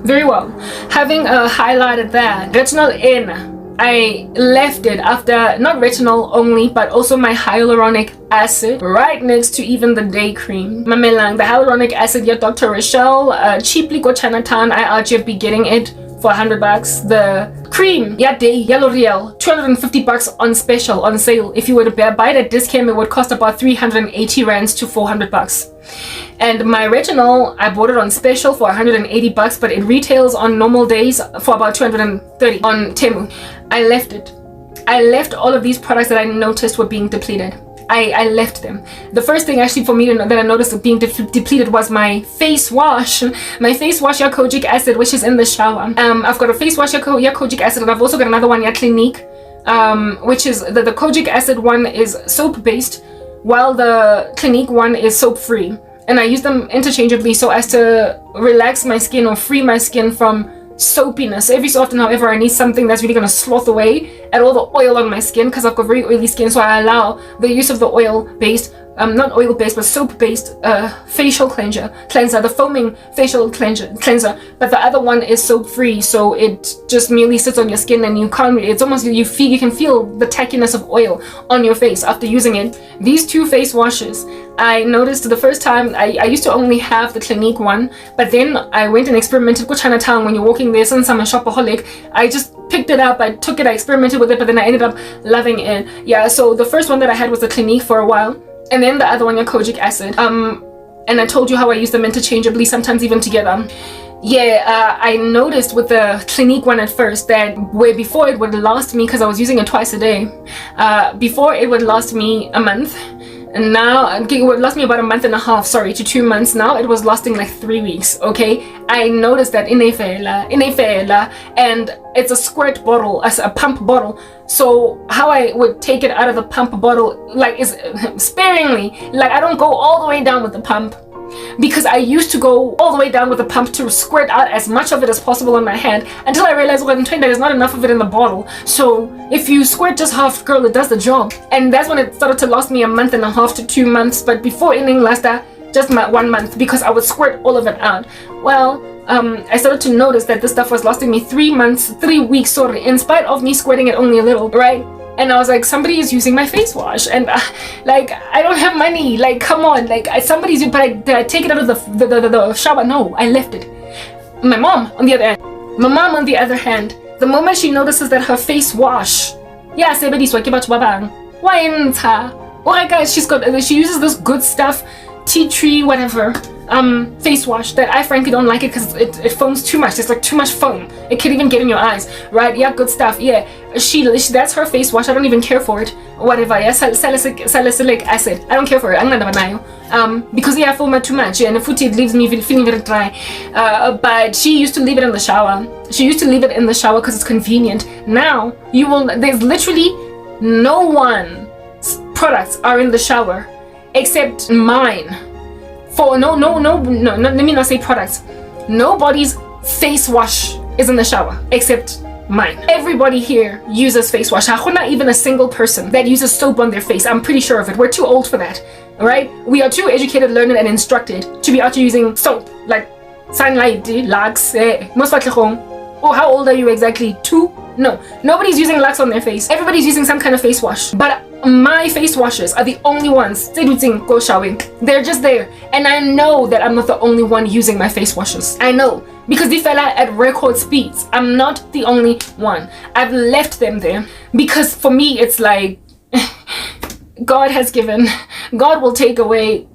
very well. Having highlighted that retinol in, I left it after not retinol only, but also my hyaluronic acid right next to even the day cream. Mamelang, the hyaluronic acid, yeah, Dr. Rochelle, cheaply go Chinatown. I urge you to be getting it for $100. The cream, yeah, day, yellow real, $250 on special, on sale. If you were to buy it at discount, it would cost about 380 rands to $400. And my retinol, I bought it on special for $180, but it retails on normal days for about 230 on Temu. I left it. I left all of these products that I noticed were being depleted. I left them. The first thing actually for me that I noticed being depleted was my face wash. My face wash, yeah, kojic acid, which is in the shower. I've got a face wash, yeah, kojic acid, and I've also got another one, yeah, Clinique, which is the kojic acid one is soap based, while the Clinique one is soap free. And I use them interchangeably so as to relax my skin or free my skin from soapiness. Every so often, however, I need something that's really going to sloth away at all the oil on my skin, because I've got very oily skin, so I allow the use of the oil-based, not oil-based, but soap-based facial cleanser, the foaming facial cleanser, but the other one is soap-free, so it just merely sits on your skin and you can't, it's almost, you can feel the tackiness of oil on your face after using it. These two face washes, I noticed the first time, I used to only have the Clinique one, but then I went and experimented with Chinatown. When you're walking there, since I'm a shopaholic, I just picked it up, I took it, I experimented with it, but then I ended up loving it. Yeah, so the first one that I had was the Clinique for a while, and then the other one, your kojic acid. And I told you how I use them interchangeably, sometimes even together. Yeah, I noticed with the Clinique one at first that where before it would last me, because I was using it twice a day, before it would last me a month, and now it would last me about a month and a half, sorry, to 2 months. Now it was lasting like 3 weeks. Okay, I noticed that in a fela, and it's a squirt bottle, a pump bottle. So how I would take it out of the pump bottle, like, is sparingly. Like, I don't go all the way down with the pump, because I used to go all the way down with the pump to squirt out as much of it as possible on my hand, until I realized, well, there's not enough of it in the bottle. So if you squirt just half, girl, it does the job. And that's when it started to last me a month and a half to 2 months. But before ending last just 1 month, because I would squirt all of it out. Well, I started to notice that this stuff was lasting me 3 weeks, sorry, in spite of me squirting it only a little, right? And I was like, somebody is using my face wash, and like, I don't have money. Like, come on, like, somebody's. But I take it out of the shower. No, I left it. My mom, on the other hand, the moment she notices that her face wash, yeah, why guys, she uses this good stuff, tea tree, whatever, face wash that I frankly don't like it, because it foams too much. There's like too much foam. It can even get in your eyes, right? Yeah, good stuff. Yeah, she that's her face wash. I don't even care for it. Whatever. Yeah, salicylic acid. I don't care for it. I'm not because yeah, I foam too much, and the food, it leaves me feeling very dry. But she used to leave it in the shower. She used to leave it in the shower because it's convenient. Now there's literally no one's products are in the shower except mine. No, let me not say products. Nobody's face wash is in the shower except mine. Everybody here uses face wash. Not even a single person that uses soap on their face. I'm pretty sure of it. We're too old for that, right? We are too educated, learned, and instructed to be out using soap, like sunlight, lax, most likely. Oh, how old are you exactly? 2? No, nobody's using Lux on their face. Everybody's using some kind of face wash. But my face washes are the only ones go showering. They're just there. And I know that I'm not the only one using my face washes. I know. Because they fell out at record speeds. I'm not the only one. I've left them there. Because for me, it's like, God has given. God will take away.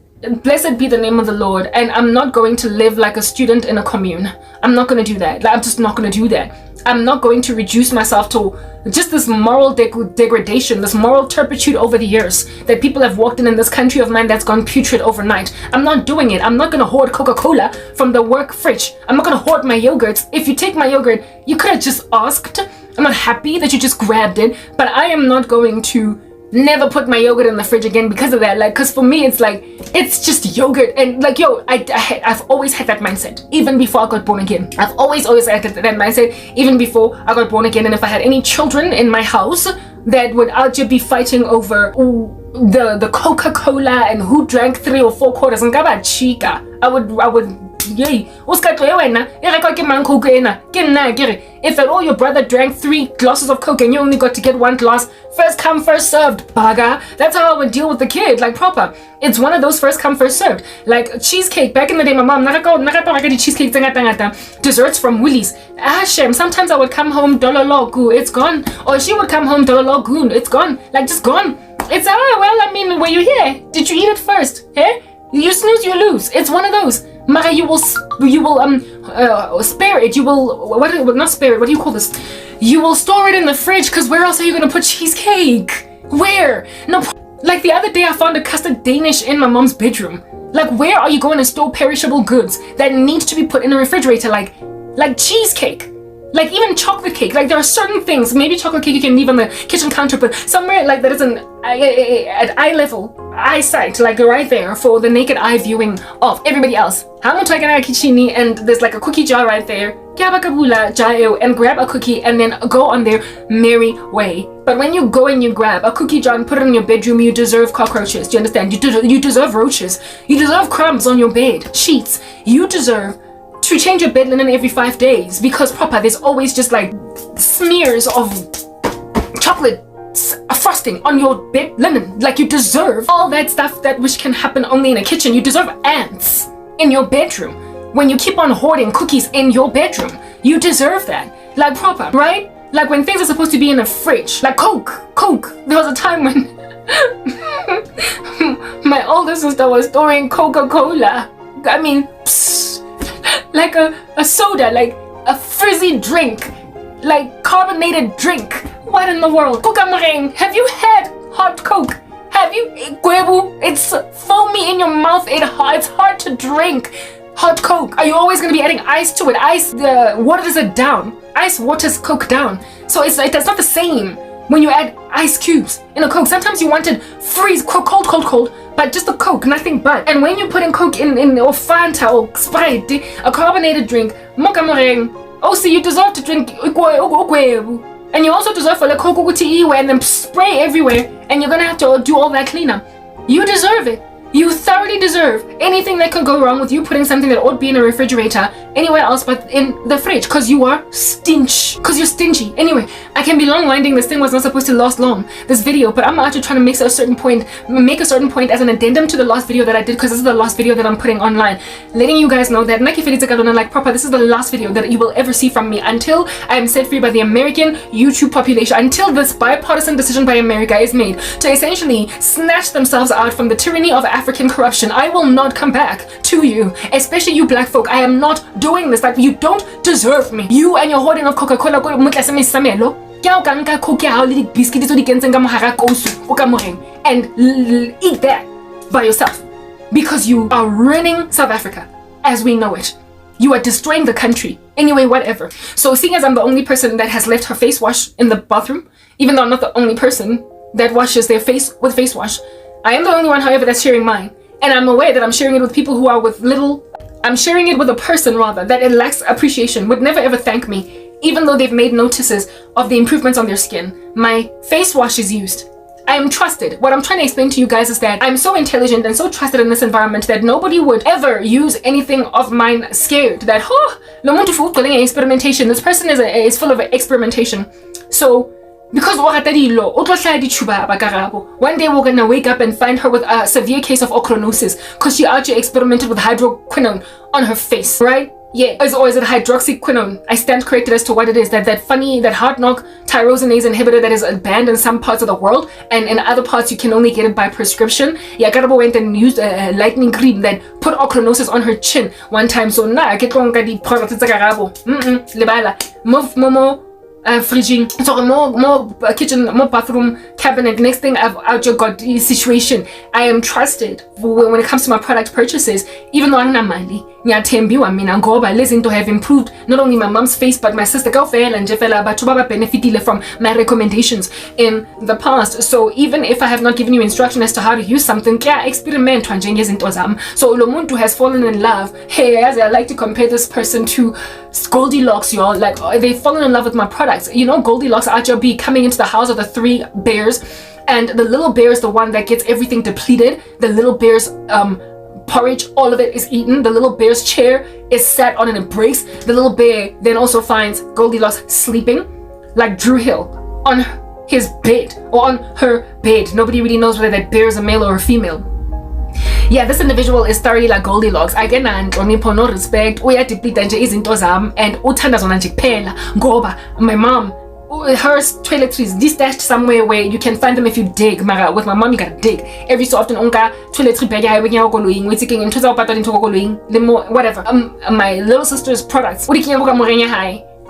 Blessed be the name of the Lord. And I'm not going to live like a student in a commune. I'm not going to do that. Like, I'm just not going to do that. I'm not going to reduce myself to just this moral degradation, this moral turpitude over the years that people have walked in this country of mine that's gone putrid overnight. I'm not doing it. I'm not going to hoard Coca-Cola from the work fridge. I'm not going to hoard my yogurts. If you take my yogurt, you could have just asked. I'm not happy that you just grabbed it, but I am not going to never put my yogurt in the fridge again because of that. Like, because for me, it's like, it's just yogurt. And like, yo, I've always had that mindset, even before I got born again. I've always had that mindset, even before I got born again. And if I had any children in my house that would just be fighting over the Coca-Cola and who drank 3 or 4 quarters, and chica, I would yay. If at all your brother drank 3 glasses of Coke and you only got to get 1 glass, first come, first served, baga. That's how I would deal with the kid, like proper. It's one of those first come, first served. Like cheesecake, back in the day, my mom, cheesecake, desserts from Woolies. Shame. Sometimes I would come home, dollar it's gone. Or she would come home, dollar goon, it's gone. Like just gone. It's, well, I mean, were you here? Did you eat it first? Hey? You snooze, you lose. It's one of those. Mara, you will spare it. You will, not spare it, what do you call this? You will store it in the fridge, because where else are you going to put cheesecake? Where? No, like the other day I found a custard Danish in my mom's bedroom. Like, where are you going to store perishable goods that need to be put in a refrigerator? Like cheesecake. Like even chocolate cake, like there are certain things, maybe chocolate cake you can leave on the kitchen counter, but somewhere like that is at eye level, eyesight, like right there for the naked eye viewing of everybody else. And there's like a cookie jar right there, and grab a cookie and then go on their merry way. But when you go and you grab a cookie jar and put it in your bedroom, you deserve cockroaches. Do you understand? You deserve roaches. You deserve crumbs on your bed, sheets. You deserve to change your bed linen every 5 days, because proper there's always just like smears of chocolate frosting on your bed linen. Like you deserve all that stuff that which can happen only in a kitchen. You deserve ants in your bedroom when you keep on hoarding cookies in your bedroom. You deserve that, like proper, right? Like when things are supposed to be in a fridge, like Coke. There was a time when my older sister was storing Coca-Cola. I mean, like a soda, like a fizzy drink, like carbonated drink. What in the world? Have you had hot Coke? Have you? It's foamy in your mouth. It's hard to drink. Hot Coke. Are you always going to be adding ice to it? Ice waters it down. Ice waters Coke down. So it's not the same when you add ice cubes in a Coke. Sometimes you want it freeze, cold, but just a Coke, nothing but. And when you put in Coke in or Fanta or Sprite, a carbonated drink, so you deserve to drink, and you also deserve for the Coke and then spray everywhere, and you're gonna have to do all that cleanup. You deserve it. You thoroughly deserve anything that could go wrong with you putting something that ought to be in a refrigerator anywhere else but in the fridge, because you are because you're stingy. Anyway, I can be long winding. This thing was not supposed to last long, this video, but I'm actually trying to make a certain point as an addendum to the last video that I did, because this is the last video that I'm putting online, letting you guys know that like proper, this is the last video that you will ever see from me until I am set free by the American YouTube population, until this bipartisan decision by America is made to essentially snatch themselves out from the tyranny of African corruption. I will not come back to you, especially you black folk. I am not doing this. Like, you don't deserve me. You and your hoarding of Coca-Cola and eat that by yourself, because you are ruining South Africa as we know it. You are destroying the country. Anyway, whatever. So seeing as I'm the only person that has left her face wash in the bathroom, even though I'm not the only person that washes their face with face wash, I am the only one, however, that's sharing mine. And I'm aware that I'm sharing it with people who are I'm sharing it with a person, rather, that it lacks appreciation, would never ever thank me, even though they've made notices of the improvements on their skin. My face wash is used. I am trusted. What I'm trying to explain to you guys is that I'm so intelligent and so trusted in this environment that nobody would ever use anything of mine scared that, experimentation. This person is full of experimentation. So, because one day we're gonna wake up and find her with a severe case of ochronosis because she actually experimented with hydroquinone on her face, right? Yeah, or is it hydroxyquinone? I stand corrected as to what it is. That hard knock tyrosinase inhibitor that is banned in some parts of the world, and in other parts you can only get it by prescription. Yeah, Karabo went and used a lightning cream that put ochronosis on her chin one time. So I get on the product. It's Karabo. Lebala. Momo. Fridging, so more kitchen, more bathroom cabinet. Next thing I've got the situation. I am trusted when it comes to my product purchases, even though I'm not money. I mean, I'm go by listening to have improved not only my mom's face but my sister Gaufel and Jeffela, but to benefit from my recommendations in the past. So even if I have not given you instruction as to how to use something, experiment. So Lomuntu has fallen in love. Hey, as I like to compare this person to Goldilocks, y'all. Like, they've fallen in love with my products. You know, Goldilocks RGB coming into the house of the 3 bears, and the little bear is the one that gets everything depleted. The little bear's porridge, all of it is eaten. The little bear's chair is sat on and it breaks. The little bear then also finds Goldilocks sleeping like Drew Hill on his bed or on her bed. Nobody really knows whether that bear is a male or a female. Yeah, this individual is thoroughly like Goldilocks. Again, no respect. Uyadeplete nje izinto zami and uthanda zona nje kuphela ngoba my mom, her toiletries detached somewhere where you can find them if you dig. Mara, with my mom you gotta dig every so often. Unka toiletry bag ya wenya okoloing we thinking into upata into okoloing limo whatever. My little sister's products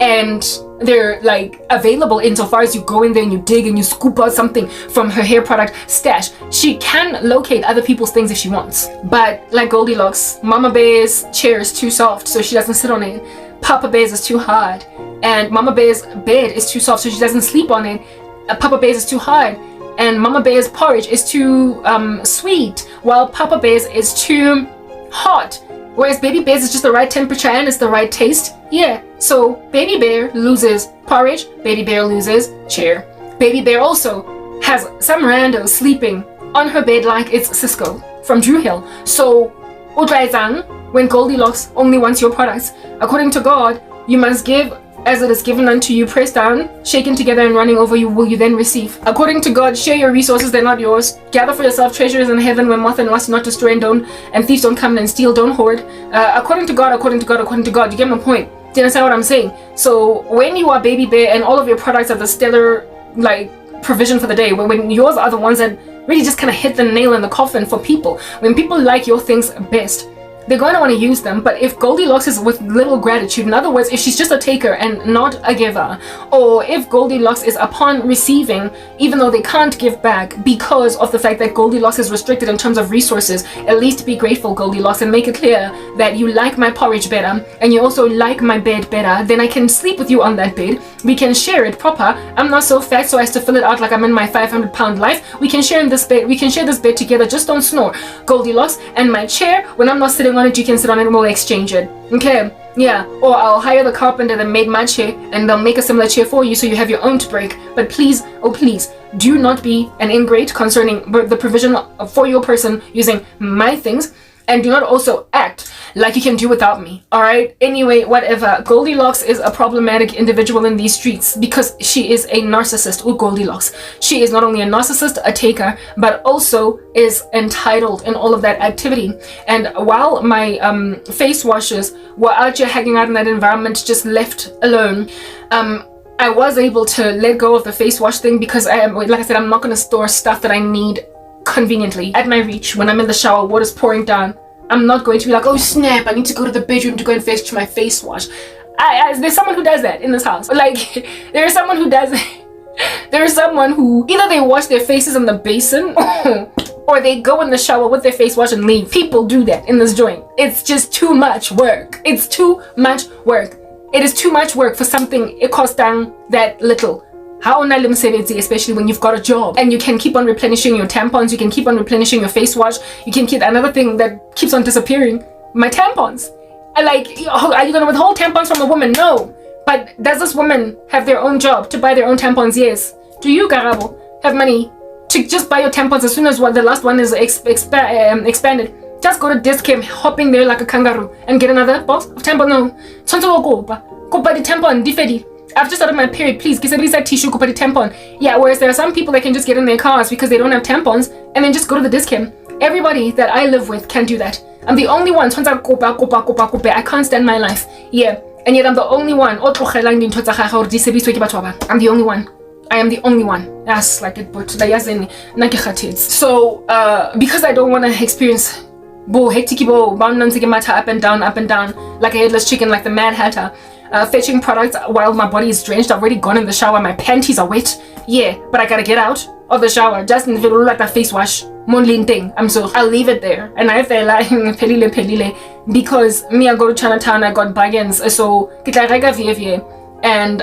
and they're like available insofar as you go in there and you dig and you scoop out something from her hair product stash. She can locate other people's things if she wants, but like Goldilocks, Mama Bear's chair is too soft so she doesn't sit on it. Papa Bear's is too hard, and Mama Bear's bed is too soft so she doesn't sleep on it. Papa Bear's is too hard, and Mama Bear's porridge is too sweet, while Papa Bear's is too hot. Whereas Baby Bear's is just the right temperature and it's the right taste. Yeah, so Baby Bear loses porridge, Baby Bear loses chair. Baby Bear also has some rando sleeping on her bed like it's Cisco from Drew Hill. So, when Goldilocks only wants your products, according to God, you must give as it is given unto you, pressed down, shaken together and running over you, will you then receive. According to God, share your resources, they're not yours. Gather for yourself treasures in heaven where moth and rust not destroy and thieves don't come in and steal, don't hoard. According to God, you get my point. Do you understand what I'm saying? So when you are Baby Bear and all of your products are the stellar like provision for the day, when yours are the ones that really just kind of hit the nail in the coffin for people, when people like your things best, they're going to want to use them. But if Goldilocks is with little gratitude, in other words, if she's just a taker and not a giver, or if Goldilocks is upon receiving, even though they can't give back because of the fact that Goldilocks is restricted in terms of resources, at least be grateful, Goldilocks, and make it clear that you like my porridge better and you also like my bed better. Then I can sleep with you on that bed. We can share it proper. I'm not so fat so as to fill it out like I'm in my 500-pound life. We can share in this bed. We can share this bed together. Just don't snore, Goldilocks. And my chair, when I'm not sitting on it, you can sit on it and we'll exchange it. Okay, yeah. Or I'll hire the carpenter that made my chair and they'll make a similar chair for you so you have your own to break. But please, oh please, do not be an ingrate concerning the provision for your person using my things, and do not also act like you can do without me. Alright? Anyway, whatever. Goldilocks is a problematic individual in these streets because she is a narcissist. Oh, Goldilocks. She is not only a narcissist, a taker, but also is entitled in all of that activity. And while my face washes were out here hanging out in that environment, just left alone, I was able to let go of the face wash thing because like I said, I'm not going to store stuff that I need conveniently at my reach. When I'm in the shower, water's pouring down, I'm not going to be like, oh snap, I need to go to the bedroom to go and fetch my face wash. There's someone who does that in this house. Like, there's someone who does there's someone who either they wash their faces in the basin or they go in the shower with their face wash and leave. People do that in this joint. It's just too much work. It's too much work. It is too much work for something it costs down that little. How especially when you've got a job and you can keep on replenishing your tampons, you can keep on replenishing your face wash, you can keep another thing that keeps on disappearing, my tampons. Are you gonna withhold tampons from a woman? No. But does this woman have their own job to buy their own tampons? Yes. Do you, Karabo, have money to just buy your tampons as soon as the last one is expanded? Just go to Discam, hop in there like a kangaroo and get another box of tampons. No. Go buy the tampon, different. I've just started my period, please. Give somebody that tissue, go buy the tampon. Yeah, whereas there are some people that can just get in their cars because they don't have tampons and then just go to the Discam. Everybody that I live with can do that. I'm the only one. I can't stand my life. Yeah, and yet I'm the only one. I'm the only one. I am the only one. That's like it, but so because I don't want to experience up and down like a headless chicken, like the Mad Hatter, fetching products while my body is drenched. I've already gone in the shower, my panties are wet. Yeah, but I gotta get out of the shower just in the middle like that face wash. I'm so I'll leave it there. And I feel like pelile because me I go to Chinatown, I got bargains. So and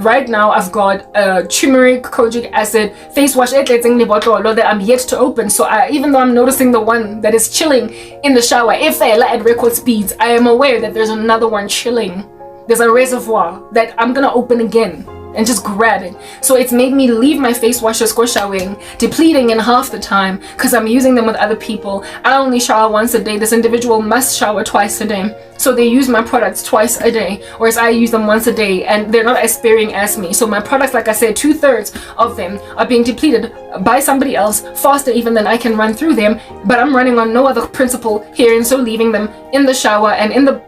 right now I've got turmeric, kojic acid face wash that I'm yet to open. So even though I'm noticing the one that is chilling in the shower, if they at record speeds, I am aware that there's another one chilling. There's a reservoir that I'm gonna open again and just grab it. So it's made me leave my face washers showering, depleting in half the time because I'm using them with other people. I only shower once a day. This individual must shower twice a day. So they use my products twice a day, whereas I use them once a day, and they're not as sparing as me. So my products, like I said, 2/3 of them are being depleted by somebody else faster even than I can run through them, but I'm running on no other principle here, and so leaving them in the shower and in the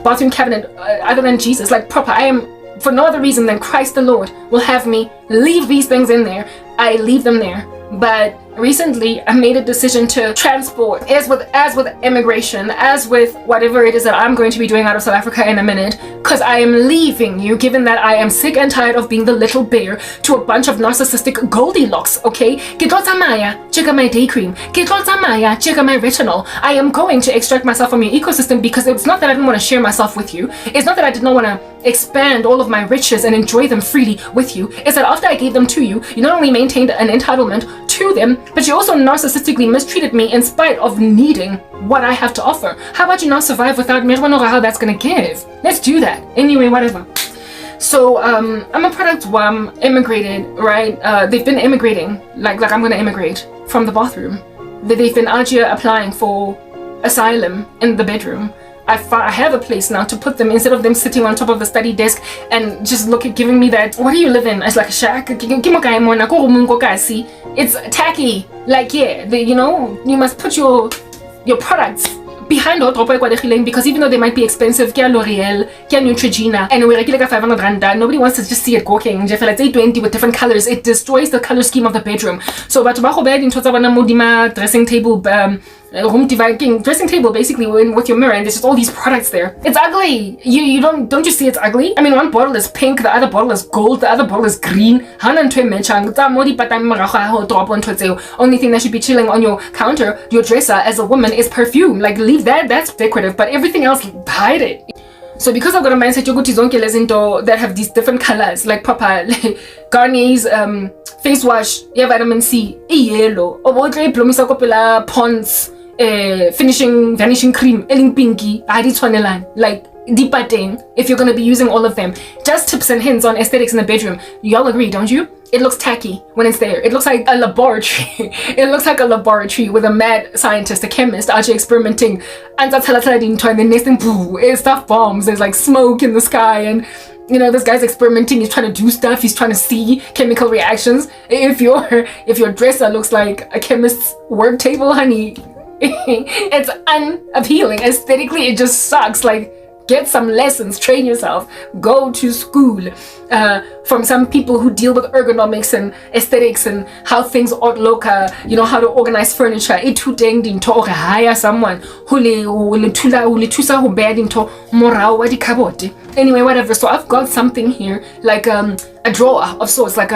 bathroom cabinet, other than Jesus, like proper. I am, for no other reason than Christ the Lord will have me leave these things in there. I leave them there. But recently I made a decision to transport, as with immigration, as with whatever it is that I'm going to be doing out of South Africa in a minute, because I am leaving you, given that I am sick and tired of being the little bear to a bunch of narcissistic Goldilocks, okay? Ke tlo tsamaya, check out my day cream. Ke tlo tsamaya, check out my retinol. I am going to extract myself from your ecosystem, because it's not that I didn't want to share myself with you. It's not that I did not want to expand all of my riches and enjoy them freely with you. It's that after I gave them to you, you not only maintained an entitlement to them, but you also narcissistically mistreated me in spite of needing what I have to offer. How about you not survive without me? I don't know how that's gonna give. Let's do that. Anyway, whatever. So I'm a product wam, immigrated, right? They've been immigrating, like I'm gonna immigrate from the bathroom. They've been out here applying for asylum in the bedroom. I have a place now to put them, instead of them sitting on top of the study desk and just giving me that, what do you live in? It's like a shack. It's tacky. Like, yeah, you must put your products behind because even though they might be expensive, L'Oreal, Neutrogena, and we're like 500 rand, nobody wants to just see it gawking. It's 820 with different colors. It destroys the color scheme of the bedroom. So but dressing table, room dividing dressing table, basically with your mirror, and there's just all these products there. It's ugly. You don't you see it's ugly? I mean, one bottle is pink, the other bottle is gold, the other bottle is green. Only thing that should be chilling on your counter, your dresser as a woman, is perfume. Like, leave that's decorative, but everything else, hide it. So because I've got a mindset that have these different colors, like proper Garnier's face wash, yeah, vitamin C, yellow, or Pond's vanishing cream, pinky, like deep-batting, if you're going to be using all of them. Just tips and hints on aesthetics in the bedroom. Y'all agree, don't you? It looks tacky when it's there. It looks like a laboratory. It looks like a laboratory with a mad scientist, a chemist, actually experimenting. And the next thing, stuff bombs. There's like smoke in the sky, and this guy's experimenting. He's trying to do stuff. He's trying to see chemical reactions. If your dresser looks like a chemist's work table, honey, it's unappealing. Aesthetically, it just sucks. Like, get some lessons, train yourself, go to school from some people who deal with ergonomics and aesthetics and how things ought look, how to organize furniture. Hire someone who anyway, whatever. So I've got something here, like a drawer of sorts, like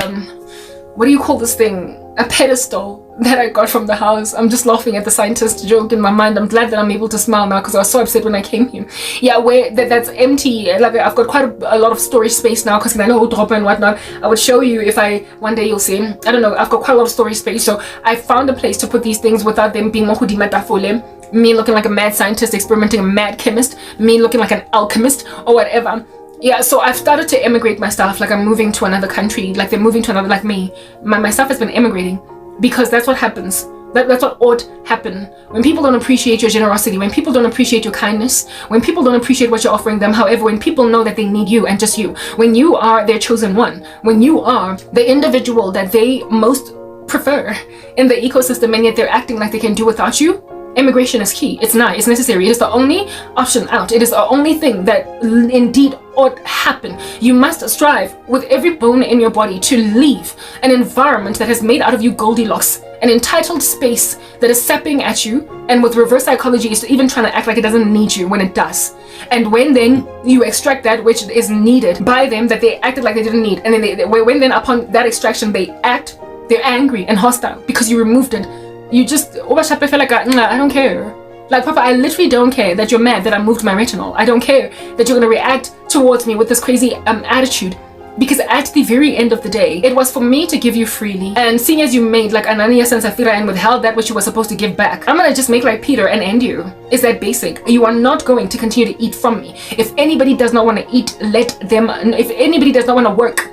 what do you call this thing? A pedestal that I got from the house. I'm just laughing at the scientist joke in my mind. I'm glad that I'm able to smile now because I was so upset when I came here. Yeah, where that's empty. Like, I've got quite a lot of storage space now because I know drop and whatnot. I would show you if one day you'll see. I don't know. I've got quite a lot of storage space, so I found a place to put these things without them being me looking like a mad scientist experimenting, a mad chemist, me looking like an alchemist or whatever. Yeah, so I've started to immigrate my stuff. Like, I'm moving to another country, like they're moving to another, like me. My stuff has been immigrating because that's what happens. That's what ought happen. When people don't appreciate your generosity, when people don't appreciate your kindness, when people don't appreciate what you're offering them, however, when people know that they need you and just you, when you are their chosen one, when you are the individual that they most prefer in the ecosystem, and yet they're acting like they can do without you, immigration is key. It's not. It's necessary. It is the only option out. It is the only thing that indeed ought happen. You must strive with every bone in your body to leave an environment that has made out of you Goldilocks, an entitled space that is sapping at you, and with reverse psychology is even trying to act like it doesn't need you when it does. And when then you extract that which is needed by them that they acted like they didn't need, and then when then upon that extraction they're angry and hostile because you removed it. You just feel like, I don't care. Like, Papa, I literally don't care that you're mad that I moved my retinol. I don't care that you're gonna react towards me with this crazy attitude Because at the very end of the day, it was for me to give you freely. And seeing as you made like Ananias and Sapphira and withheld that which you were supposed to give back, I'm gonna just make like Peter and end you. Is that basic? You are not going to continue to eat from me. If anybody does not want to eat, let them. If anybody does not want to work,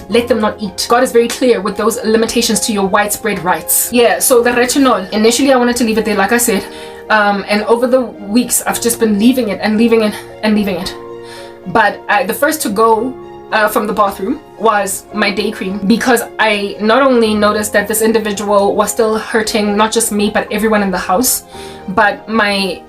let them not eat. God is very clear with those limitations to your widespread rights. Yeah, so the retinol, initially I wanted to leave it there, like I said. And over the weeks, I've just been leaving it and leaving it and leaving it. But the first to go from the bathroom was my day cream, because I not only noticed that this individual was still hurting not just me but everyone in the house, but my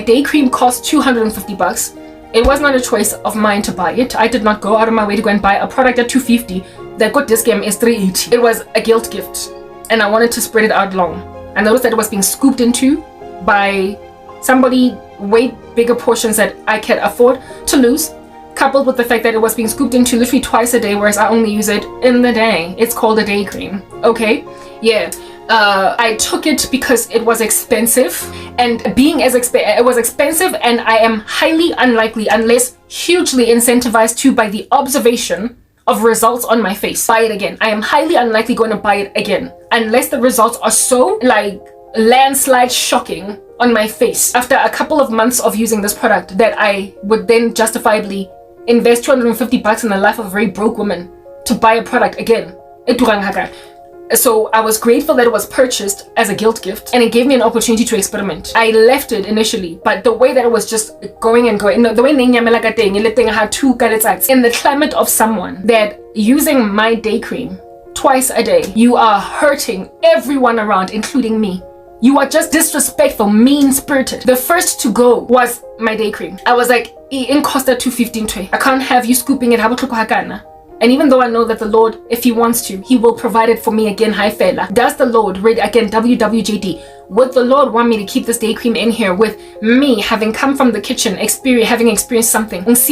day cream cost $250. It was not a choice of mine to buy it. I did not go out of my way to go and buy a product at $250 that got this game is $380. It was a guilt gift, and I wanted to spread it out long. I noticed that it was being scooped into by somebody way bigger portions that I can afford to lose, coupled with the fact that it was being scooped into literally twice a day, whereas I only use it in the day. It's called a day cream. Okay, yeah. I took it because it was expensive, and being as it was expensive, and I am highly unlikely, unless hugely incentivized to by the observation of results on my face, buy it again. I am highly unlikely going to buy it again unless the results are so like landslide shocking on my face after a couple of months of using this product that I would then justifiably invest $250 in the life of a very broke woman to buy a product again. So I was grateful that it was purchased as a guilt gift, and it gave me an opportunity to experiment. I left it initially, but the way that it was just going and going, the way in the climate of someone that using my day cream twice a day, you are hurting everyone around, including me. You are just disrespectful, mean-spirited. The first to go was my day cream. I was like, in Costa 215. I can't have you scooping it. And even though I know that the Lord, if he wants to, he will provide it for me again. Hi fella. Does the Lord, read again, WWJD, would the Lord want me to keep this day cream in here with me having come from the kitchen, having experienced something? If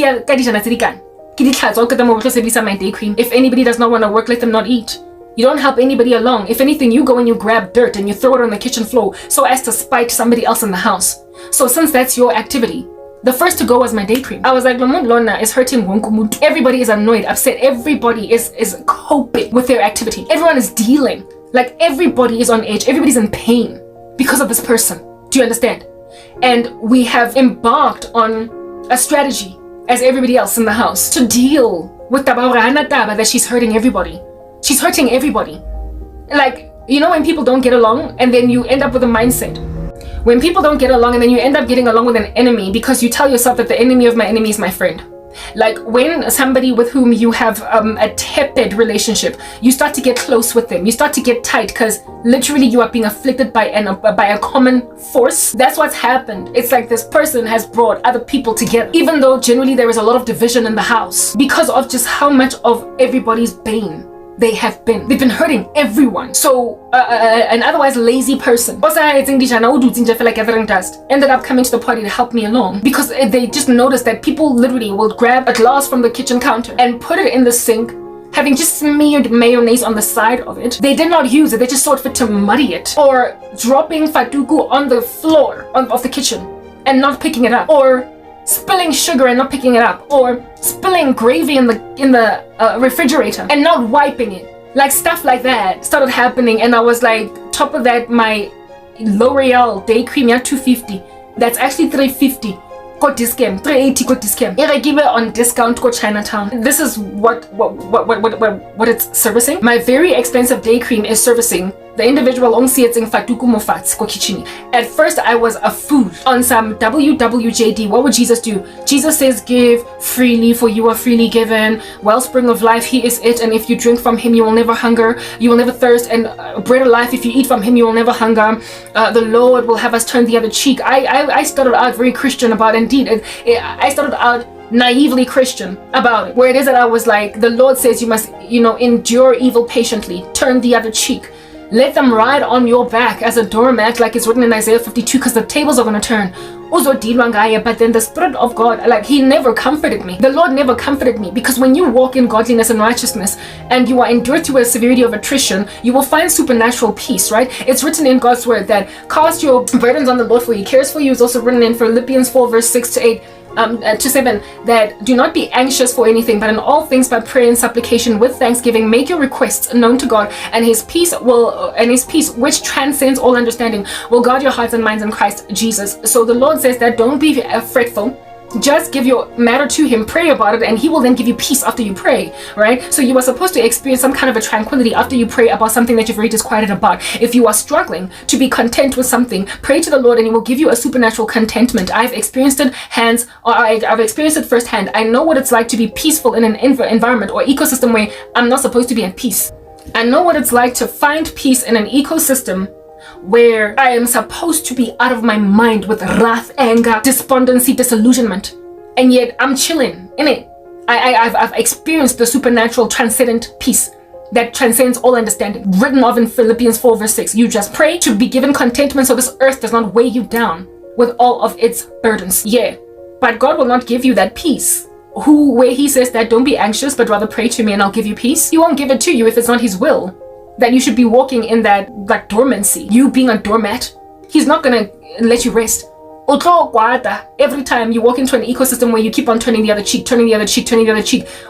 anybody does not want to work, let them not eat. You don't help anybody along. If anything, you go and you grab dirt and you throw it on the kitchen floor so as to spite somebody else in the house. So since that's your activity, the first to go was my day cream. I was like, Lona is hurting wonkumuntu. Everybody is annoyed, upset. Everybody is coping with their activity. Everyone is dealing. Like everybody is on edge. Everybody's in pain because of this person. Do you understand? And we have embarked on a strategy as everybody else in the house to deal with that she's hurting everybody. She's hurting everybody. Like, you know when people don't get along and then you end up with a mindset. When people don't get along and then you end up getting along with an enemy because you tell yourself that the enemy of my enemy is my friend. Like when somebody with whom you have a tepid relationship, you start to get close with them. You start to get tight because literally you are being afflicted by a common force. That's what's happened. It's like this person has brought other people together, even though generally there is a lot of division in the house because of just how much of everybody's bane they've been hurting everyone. So an otherwise lazy person ended up coming to the party to help me along because they just noticed that people literally will grab a glass from the kitchen counter and put it in the sink, having just smeared mayonnaise on the side of it. They did not use it, they just saw it fit to muddy it, or dropping fatuku on the floor of the kitchen and not picking it up, or spilling sugar and not picking it up, or spilling gravy in the refrigerator and not wiping it. Like stuff like that started happening, and I was like, top of that, my L'Oreal day cream, yeah, $250. That's actually $350. Got discount, $380 got discount. If I give it on discount, go Chinatown. This is what it's servicing. My very expensive day cream is servicing the individual fatuku mofats ko kitchen. At first I was a fool on some WWJD. What would Jesus do? Jesus says, give freely for you are freely given. Wellspring of life, he is it. And if you drink from him, you will never hunger. You will never thirst. And bread of life, if you eat from him, you will never hunger. The Lord will have us turn the other cheek. I started out very Christian about it. Indeed, I started out naively Christian about it, where it is that I was like, the Lord says you must, endure evil patiently, turn the other cheek. Let them ride on your back as a doormat, like it's written in Isaiah 52, because the tables are going to turn. But then the Spirit of God, like he never comforted me. The Lord never comforted me, because when you walk in godliness and righteousness and you are endured through a severity of attrition, you will find supernatural peace, right? It's written in God's word that cast your burdens on the Lord for he cares for you. It's also written in Philippians 4 verse 6 to 8. to 7, that do not be anxious for anything, but in all things by prayer and supplication with thanksgiving make your requests known to God, and his peace which transcends all understanding will guard your hearts and minds in Christ Jesus. So the Lord says that don't be fretful. Just give your matter to him, pray about it, and he will then give you peace after you pray, right? So you are supposed to experience some kind of a tranquility after you pray about something that you've already disquieted about. If you are struggling to be content with something, pray to the Lord and he will give you a supernatural contentment. I've experienced it I've experienced it firsthand. I know what it's like to be peaceful in an environment or ecosystem where I'm not supposed to be at peace. I know what it's like to find peace in an ecosystem where I am supposed to be out of my mind with wrath, anger, despondency, disillusionment, and yet I'm chilling in it. I've experienced the supernatural transcendent peace that transcends all understanding, written of in Philippians 4 verse 6. You just pray to be given contentment so this earth does not weigh you down with all of its burdens. Yeah, but God will not give you that peace where he says that don't be anxious but rather pray to me and I'll give you peace. He won't give it to you if it's not his will that you should be walking in that like dormancy, you being a doormat. He's not gonna let you rest. Every time you walk into an ecosystem where you keep on turning the other cheek,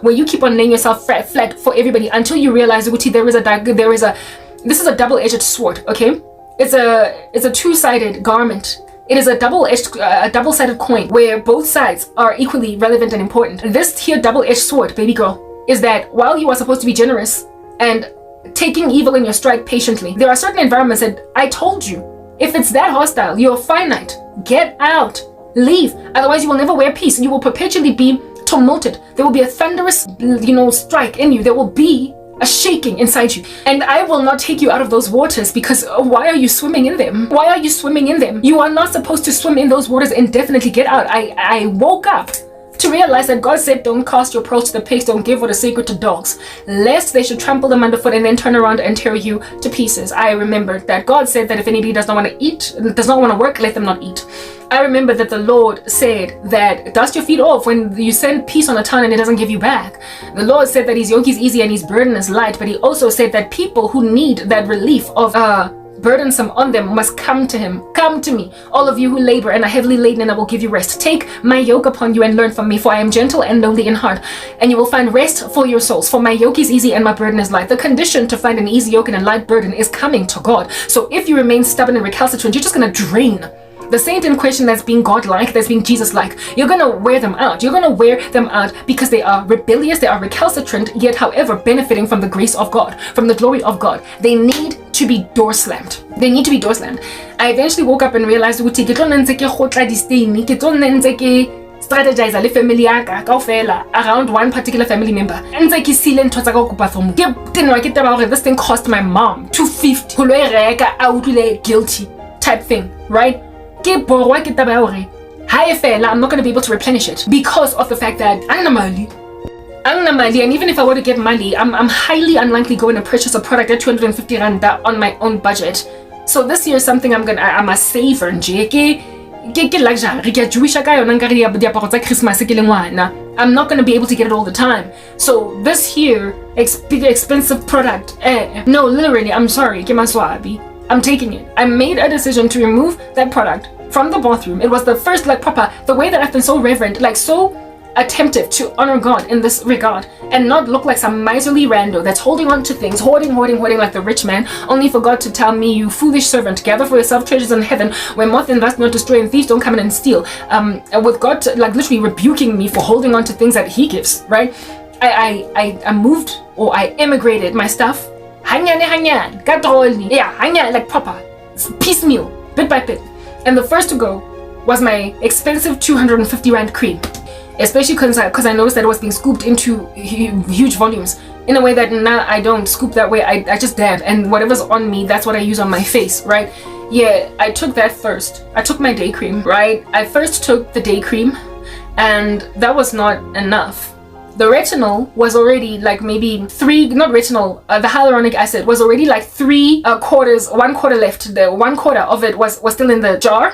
where you keep on laying yourself flat for everybody until you realize this is a double-edged sword, okay? It's a two-sided garment. It is a double-sided coin where both sides are equally relevant and important. This here double-edged sword, baby girl, is that while you are supposed to be generous and taking evil in your stride patiently, there are certain environments that I told you, if it's that hostile, you're finite. Get out. Leave. Otherwise you will never wear peace. You will perpetually be tumulted. There will be a thunderous, strike in you. There will be a shaking inside you. And I will not take you out of those waters because why are you swimming in them? Why are you swimming in them? You are not supposed to swim in those waters indefinitely. Get out. I woke up to realize that God said don't cast your pearls to the pigs, don't give what is sacred to dogs, lest they should trample them underfoot and then turn around and tear you to pieces. I remembered that God said that if anybody does not want to eat, does not want to work, let them not eat. I remember that the Lord said that dust your feet off when you send peace on a town and it doesn't give you back. The Lord said that his yoke is easy and his burden is light, but he also said that people who need that relief of burdensome on them must come to him. Come to me, all of you who labor and are heavily laden, and I will give you rest. Take my yoke upon you and learn from me, for I am gentle and lowly in heart, and you will find rest for your souls. For my yoke is easy and my burden is light. The condition to find an easy yoke and a light burden is coming to God. So if you remain stubborn and recalcitrant, you're just going to drain the saint in question that's being God-like, that's being Jesus-like. You're going to wear them out. You're going to wear them out because they are rebellious, they are recalcitrant, yet however benefiting from the grace of God, from the glory of God. They need to be door slammed. They need to be door slammed. I eventually woke up and realized strategize le family yaka kaofela around one particular family member. Ntse ke sile ntho tsa ka go kopa from ke tenwa ke taba gore this thing cost my mom 250 go lo e reka a utlwile guilty type thing, right? Ke borwa ke taba gore ha e fela I'm not going to be able to replenish it because of the fact that angna mali, and even if I were to get money, I'm highly unlikely going to purchase a product at 250 rand on my own budget. So this year is something I'm a saver nje ke luxury ke Jewisha ka yona nka re diaparo tsa Christmas ke le ngwana. I'm not going to be able to get it all the time. So this here expensive product, no, literally, I'm sorry, ke maswabi. I'm taking it. I made a decision to remove that product from the bathroom. It was the first proper, the way that I've been so reverent, so attentive to honor God in this regard and not look like some miserly rando that's holding on to things, hoarding like the rich man, only for God to tell me, you foolish servant, gather for yourself treasures in heaven where moth and rust not destroy and thieves don't come in and steal. With God literally rebuking me for holding on to things that he gives, right? I moved, or I emigrated my stuff like proper, piecemeal, bit by bit. And the first to go was my expensive 250 rand cream, especially because I noticed that it was being scooped into huge volumes in a way that now I don't scoop that way. I just dab, and whatever's on me, that's what I use on my face, right? Yeah, I took that first. I took my day cream, right? I first took the day cream, and that was not enough. The retinol was already maybe the hyaluronic acid was already 1/4 left. The 1/4 of it was still in the jar.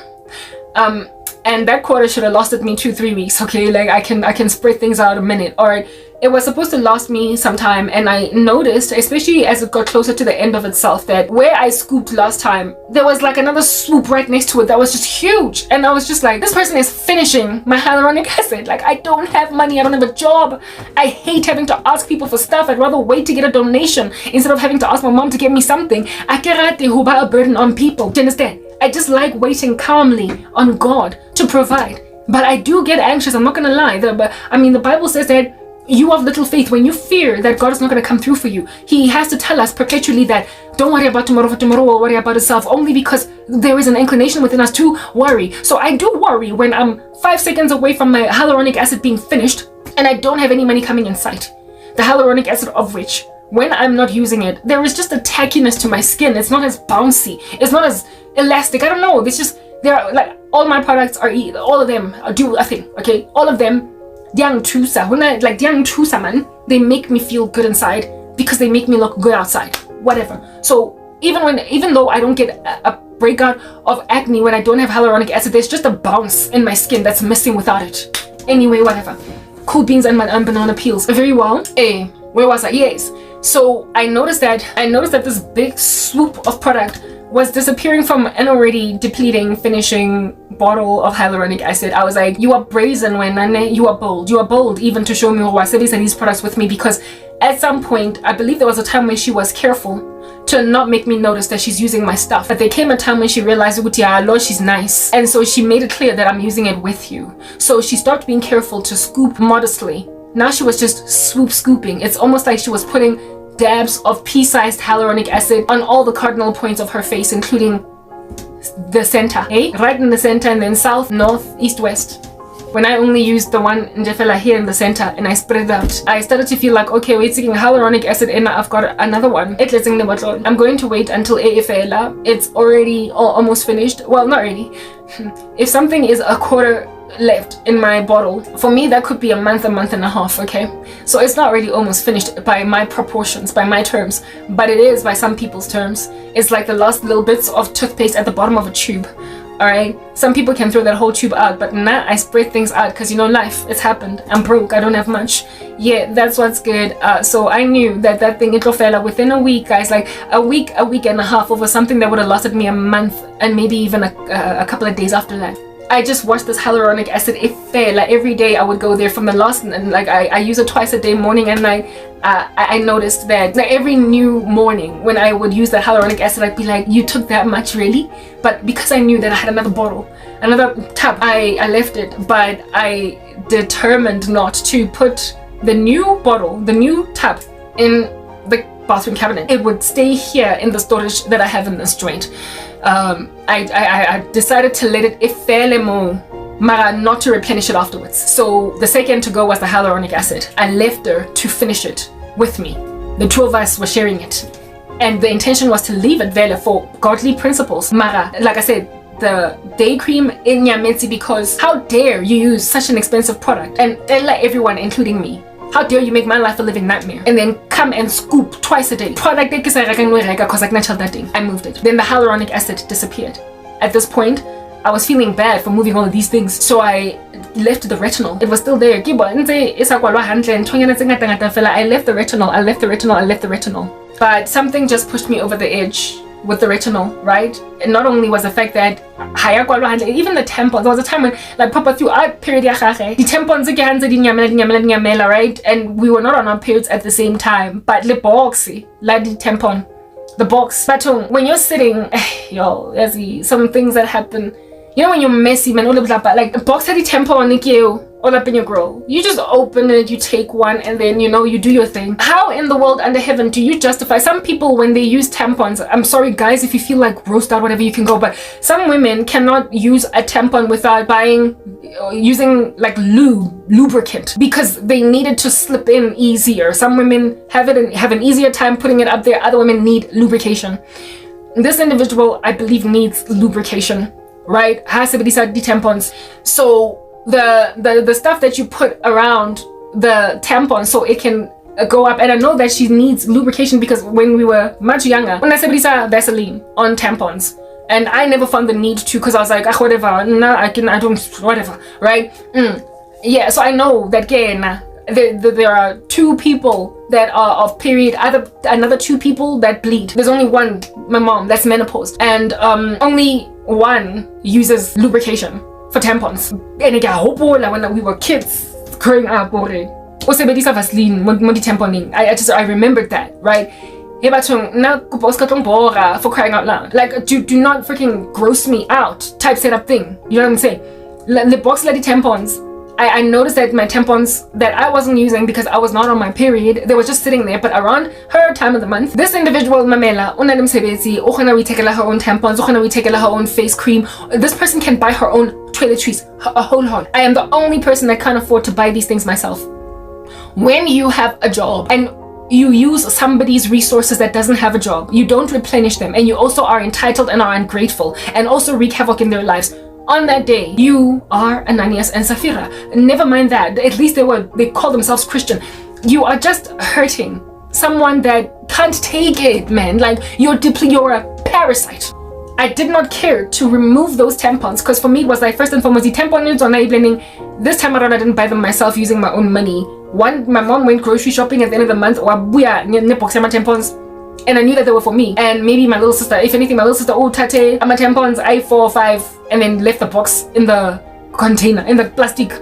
and that quarter should have lasted me 2-3 weeks. Okay, like I can spread things out a minute. All right, it was supposed to last me some time, and I noticed, especially as it got closer to the end of itself, that where I scooped last time, there was like another swoop right next to it that was just huge. And I was just like, this person is finishing my hyaluronic acid. Like, I don't have money, I don't have a job, I hate having to ask people for stuff. I'd rather wait to get a donation instead of having to ask my mom to get me something. I can't a burden on people. Do you understand? I just like waiting calmly on God to provide. But I do get anxious, I'm not gonna lie. The Bible says that you have little faith. When you fear that God is not going to come through for you, he has to tell us perpetually that don't worry about tomorrow, for tomorrow will worry about itself, only because there is an inclination within us to worry. So I do worry when I'm 5 seconds away from my hyaluronic acid being finished and I don't have any money coming in sight. The hyaluronic acid of which, when I'm not using it, there is just a tackiness to my skin. It's not as bouncy, it's not as elastic. I don't know, it's just, there are like, all my products are, all of them do a thing, okay? All of them, when I like man, they make me feel good inside because they make me look good outside, whatever. So even though I don't get a breakout of acne when I don't have hyaluronic acid, there's just a bounce in my skin that's missing without it. Anyway, whatever. Cool beans and banana peels. Very well. Where was I? Yes. So I noticed that this big swoop of product was disappearing from an already depleting, finishing bottle of hyaluronic acid. I was like, you are brazen, when you are bold. You are bold even to show me Wasabi's and these products with me, because at some point, I believe there was a time when she was careful to not make me notice that she's using my stuff. But there came a time when she realized, Lord, she's nice. And so she made it clear that I'm using it with you. So she stopped being careful to scoop modestly. Now she was just scooping. It's almost like she was putting dabs of pea-sized hyaluronic acid on all the cardinal points of her face, including the center, right in the center, and then south, north, east, west. When I only used the one in Jefela here in the center and I spread it out, I started to feel like, okay, wait, taking hyaluronic acid and I've got another one. I'm going to wait until AFL. It's already almost finished. Well, not really. If something is a quarter left in my bottle, for me that could be a month and a half, okay? So it's not really almost finished by my proportions, by my terms, but it is by some people's terms. It's like the last little bits of toothpaste at the bottom of a tube. Alright, some people can throw that whole tube out, but nah, I spread things out because, you know, life, it's happened. I'm broke, I don't have much. Yeah, that's what's good. So I knew that thing, it fell out within a week, guys, like a week and a half over something that would have lasted me a month and maybe even a couple of days after that. I just watched this hyaluronic acid. It fell like every day. I would go there from the last, and like I use it twice a day, morning and night. I noticed that like every new morning when I would use the hyaluronic acid, I'd be like, you took that much, really? But because I knew that I had another bottle, another tub, I left it. But I determined not to put the new bottle, the new tub, in the bathroom cabinet. It would stay here in the storage that I have in this joint. I decided to let it ifele mo, mara not to replenish it afterwards. So the second to go was the hyaluronic acid. I left her to finish it with me. The two of us were sharing it, and the intention was to leave it vele for godly principles. Mara, like I said, the day cream in Nyametsi, because how dare you use such an expensive product and let everyone, including me, how dare you make my life a living nightmare and then come and scoop twice a day. Product because I natural that thing. I moved it. Then the hyaluronic acid disappeared. At this point, I was feeling bad for moving all of these things, so I left the retinol. It was still there. I left the retinol. But something just pushed me over the edge with the retinol, right? And not only was the fact that even the tampons, there was a time when like Papa threw out period, the tampons, right? And we were not on our periods at the same time, but the box, like the tampon, the box. But when you're sitting, yo, there's some things that happen. You know when you're messy, man, all of that, but like the box had the tampon, all up in your grill. You just open it, you take one, and then, you know, you do your thing. How in the world under heaven do you justify? Some people, when they use tampons, I'm sorry guys, if you feel like grossed out, whatever, you can go, but some women cannot use a tampon without using like lubricant, because they need it to slip in easier. Some women have an easier time putting it up there. Other women need lubrication. This individual, I believe, needs lubrication, right? Has to be the tampons. So the stuff that you put around the tampon so it can go up, and I know that she needs lubrication because when we were much younger, when I said Vaseline on tampons, And I never found the need to, because I was like, whatever, nah, I don't, whatever, right? Yeah, so I know that there are 2 people that are of period, another 2 people that bleed. There's only one, my mom, that's menopause, and only one uses lubrication for tampons. And when we were kids growing up, Vaseline, I remembered that, right? For crying out loud. Like, do not freaking gross me out type setup thing. You know what I'm saying? The box lady tampons, I noticed that my tampons that I wasn't using because I was not on my period, they were just sitting there, but around her time of the month, this individual, Mamela, we take her own tampons, we take her own face cream. This person can buy her own toiletries. Hold on. I am the only person that can't afford to buy these things myself. When you have a job and you use somebody's resources that doesn't have a job, you don't replenish them, and you also are entitled and are ungrateful and also wreak havoc in their lives. On that day, you are Ananias and Sapphira. Never mind that. At least they call themselves Christian. You are just hurting someone that can't take it, man. Like, you're a parasite. I did not care to remove those tampons because for me it was like, first and foremost, the tampons on blending. This time around I didn't buy them myself using my own money. One, my mom went grocery shopping at the end of the month, tampons, and I knew that they were for me. And maybe my little sister, if anything, my little sister, tate, my tampons, I 4 or 5, and then left the box in the container, in the plastic.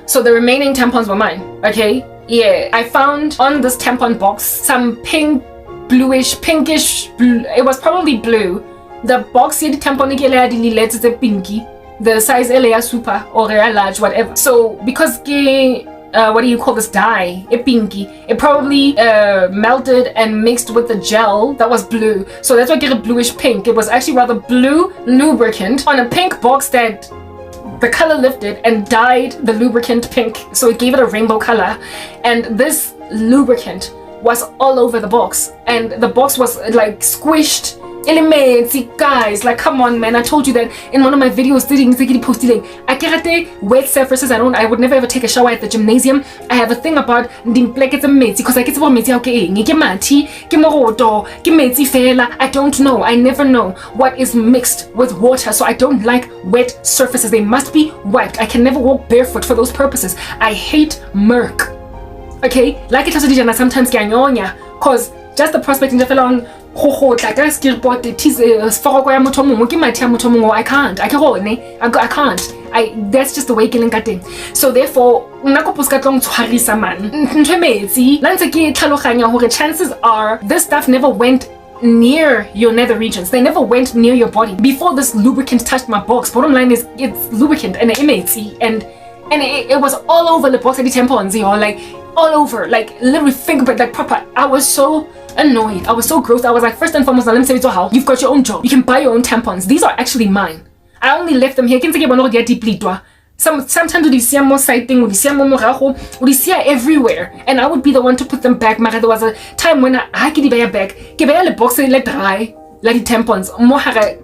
So the remaining tampons were mine, okay? Yeah, I found on this tampon box some pinkish blue. It was probably blue. The box here, the tampon is a pinky. The size is super or large, whatever. So because what do you call this dye? A pinky. It probably melted and mixed with the gel that was blue. So that's why I get a bluish pink. It was actually rather blue lubricant on a pink box that the color lifted and dyed the lubricant pink. So it gave it a rainbow color. And this lubricant was all over the box. And the box was like squished. Guys, like, come on, man. I told you that in one of my videos I can't wet surfaces. I would never ever take a shower at the gymnasium. I have a thing about because I get I don't know. I never know what is mixed with water, so I don't like wet surfaces. They must be wiped. I can never walk barefoot for those purposes. I hate murk. Okay? Like it has to sometimes cause just the prospect in the fellow I can't. That's just the way killing cutting. So therefore, chances are this stuff never went near your nether regions. They never went near your body before this lubricant touched my box. Bottom line is, it's lubricant and it was all over the box of the tampons, like all over, like literally fingerprint, like proper. I was so annoyed. I was so gross. I was like, first and foremost, let me say how you've got your own job. You can buy your own tampons. These are actually mine. I only left them here. Sometimes we see more sighting, we see more morago, we see everywhere, and I would be the one to put them back. There was a time when I could buy back. Ke buy le box le dry, la di tampons. Mo hare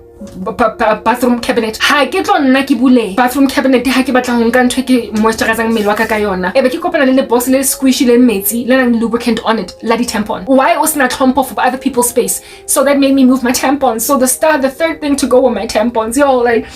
bathroom cabinet. Ha ke tlo nna ke bule bathroom cabinet ha ke batla ho nka ntwe ke moisturizing mmele wa ka ka yona. Ebe ke kopana le box le squishy le metsi le nang lubricant on it, la di tampon. Why was not tlhompho for other people's space? So that made me move my tampons. So the third thing to go with my tampons, like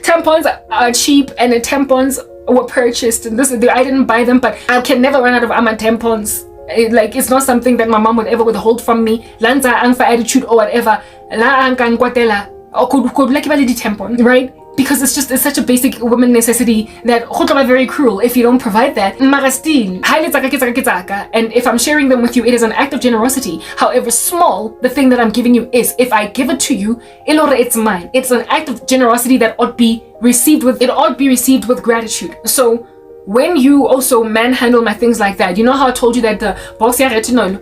tampons are cheap, and the tampons were purchased, and I didn't buy them, but I can never run out of Ama tampons. It's not something that my mom would ever withhold from me. Lanza ang for attitude or whatever. La ang kan kwatela. Or could like tampon, right? Because it's such a basic woman necessity that are very cruel if you don't provide that. Mara still, and if I'm sharing them with you, it is an act of generosity. However small the thing that I'm giving you is, if I give it to you, it's mine. It's an act of generosity that ought be received with gratitude. So when you also manhandle my things like that, you know how I told you that the box retinol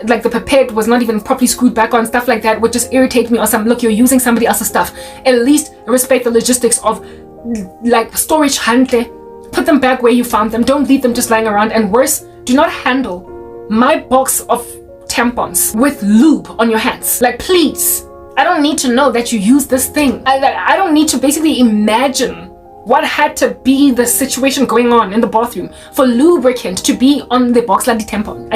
like the pipette was not even properly screwed back on, stuff like that would just irritate me. Or look, you're using somebody else's stuff. At least respect the logistics of like storage. Put them back where you found them. Don't leave them just lying around. And worse, do not handle my box of tampons with lube on your hands. Like, please, I don't need to know that you use this thing. I don't need to basically imagine what had to be the situation going on in the bathroom for lubricant to be on the box like the tampon.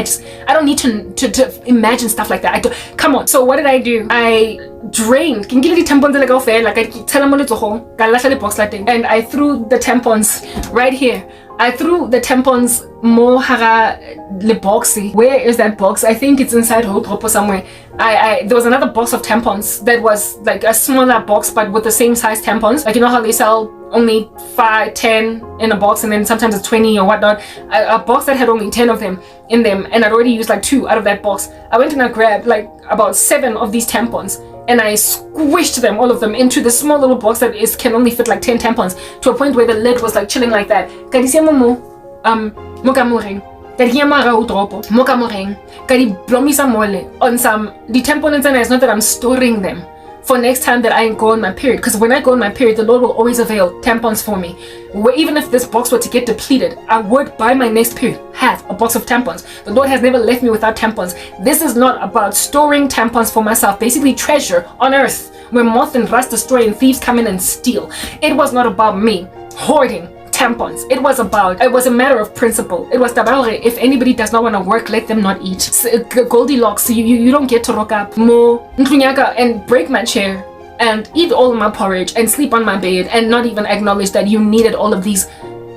I don't need to imagine stuff like that. Come on. So what did I do? I drained the tampons like I tell them the box like that, and I threw the tampons right here. I threw the tampons more le boxy. Where is that box? I think it's inside wardrobe or somewhere. There was another box of tampons that was like a smaller box but with the same size tampons. Like, you know how they sell only 5, 10 in a box and then sometimes it's 20 or whatnot. A box that had only 10 of them in them, and I'd already used like 2 out of that box. I went and I grabbed like about 7 of these tampons and I squished them, all of them, into the small little box that can only fit like 10 tampons, to a point where the lid was like chilling like that. On some the tampons, and it's not that I'm storing them for next time that I go on my period, because when I go on my period, the Lord will always avail tampons for me. Even if this box were to get depleted, I would, by my next period, have a box of tampons. The Lord has never left me without tampons. This is not about storing tampons for myself, basically treasure on earth where moth and rust destroy and thieves come in and steal. It was not about me hoarding tampons. It was a matter of principle. It was tabare, if anybody does not want to work, let them not eat. Goldilocks, you don't get to rock up more and break my chair and eat all my porridge and sleep on my bed and not even acknowledge that you needed all of these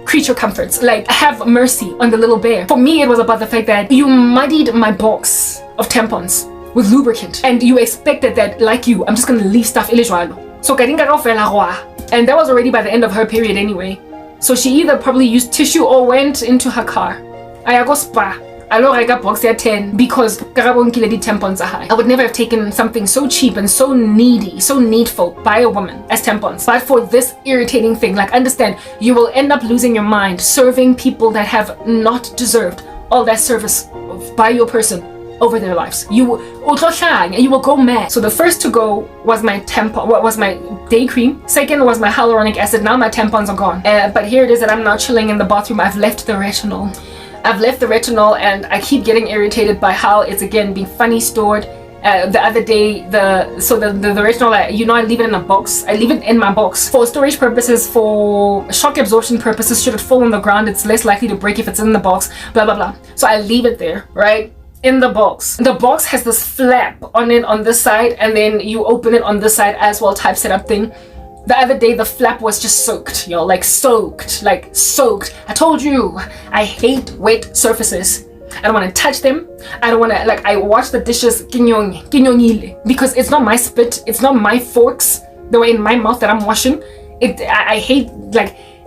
creature comforts. Like, have mercy on the little bear. For me, it was about the fact that you muddied my box of tampons with lubricant and you expected that, like you, I'm just gonna leave stuff illegally. So and that was already by the end of her period anyway. So she either probably used tissue or went into her car. I go spa. I don't like a box at 10 because Karabo nkile di tampons are high. I would never have taken something so cheap and so needy, so needful by a woman as tampons. But for this irritating thing, like, understand, you will end up losing your mind serving people that have not deserved all that service by your person over their lives. You will go mad. So the first to go was my day cream. Second was my hyaluronic acid. Now my tampons are gone. But here it is that I'm now chilling in the bathroom. I've left the retinol and I keep getting irritated by how it's again being funny stored. The other day, the retinol, I leave it in a box. I leave it in my box for storage purposes, for shock absorption purposes. Should it fall on the ground, it's less likely to break if it's in the box, blah blah blah. So I leave it there, right? In the box. The box has this flap on it on this side, and then you open it on this side as well, type setup thing. The other day, the flap was just soaked, like soaked. I told you, I hate wet surfaces. I don't want to touch them. I don't want to, I wash the dishes because it's not my spit, it's not my forks, the way in my mouth that I'm washing. I hate,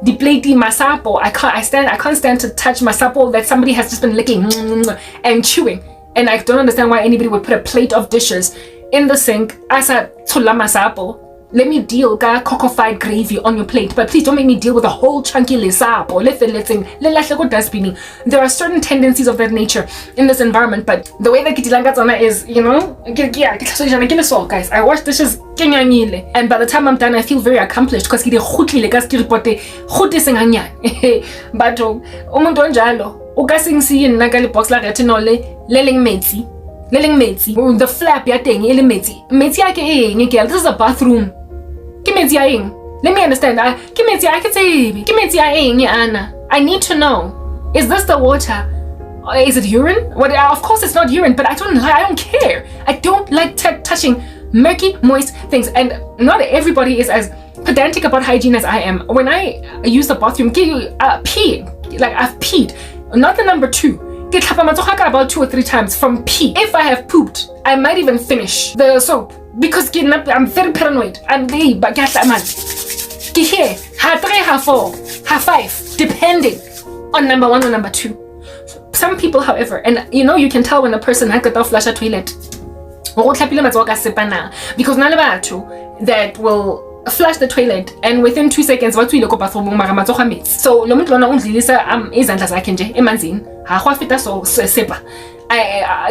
depleting my sapo. I can't stand to touch my sapo that somebody has just been licking and chewing. And I don't understand why anybody would put a plate of dishes in the sink as a tula masapo. Let me deal with cocofied gravy on your plate, but please don't make me deal with a whole chunky lesapo. There are certain tendencies of that nature in this environment, but the way that Kitilanga is, guys, I wash dishes, and by the time I'm done, I feel very accomplished because but umuntu onjalo ukasingisiye nna ka le box la retinol le leng metsi the flap ya teng ele metsi a ke eng ke this is a bathroom ke metsi a eng. Let me understand. Ke metsi a ke tsebe ke metsi a eng Anna. I need to know, is this the water? Is it urine? Of course it's not urine, but I don't care. I don't like touching murky, moist things, and not everybody is as pedantic about hygiene as I am. When I use the bathroom, peeing, I've peed, not the number 2. About 2 or 3 times from pee. If I have pooped, I might even finish the soap because I'm very paranoid. I'm there, but here, ha 3, ha 4, ha 5, depending on number 1 or number 2. Some people, however, and you can tell when a person has got flush a toilet. Because none of that will flush the toilet and within 2 seconds so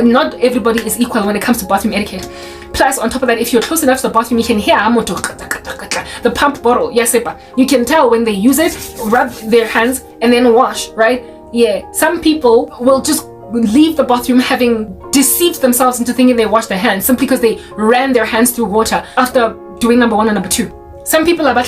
not everybody is equal when it comes to bathroom etiquette. Plus, on top of that, if you're close enough to the bathroom, you can hear the pump bottle. You can tell when they use it, rub their hands and then wash, right? Yeah, some people will just leave the bathroom having deceived themselves into thinking they washed their hands simply because they ran their hands through water after doing number 1 and number 2. Some people are they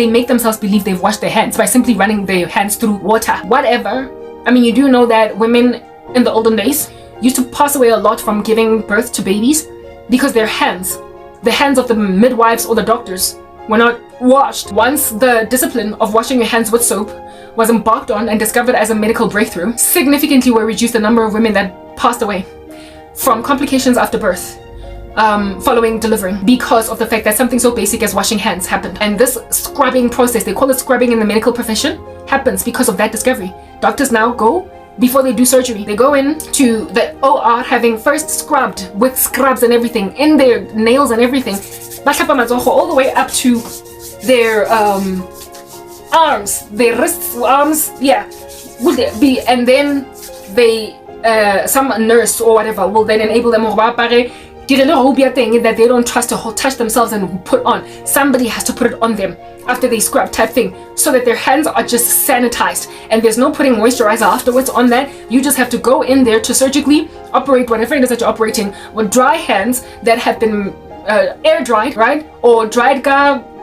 make themselves believe they've washed their hands by simply running their hands through water. Whatever. I mean, you do know that women in the olden days used to pass away a lot from giving birth to babies because their hands, the hands of the midwives or the doctors, were not washed. Once the discipline of washing your hands with soap was embarked on and discovered as a medical breakthrough, significantly were reduced the number of women that passed away from complications after birth. Following delivering, because of the fact that something so basic as washing hands happened. And this scrubbing process, they call it scrubbing in the medical profession, happens because of that discovery. Doctors now go, before they do surgery, they go in to the OR having first scrubbed with scrubs and everything in their nails and everything, all the way up to their arms, their wrists, arms, yeah, and then they some nurse or whatever will then enable them that they don't trust to touch themselves and put on. Somebody has to put it on them after they scrub type thing, so that their hands are just sanitized and there's no putting moisturizer afterwards on that. You just have to go in there to surgically operate whatever it is that you're operating with dry hands that have been air dried, right? Or dried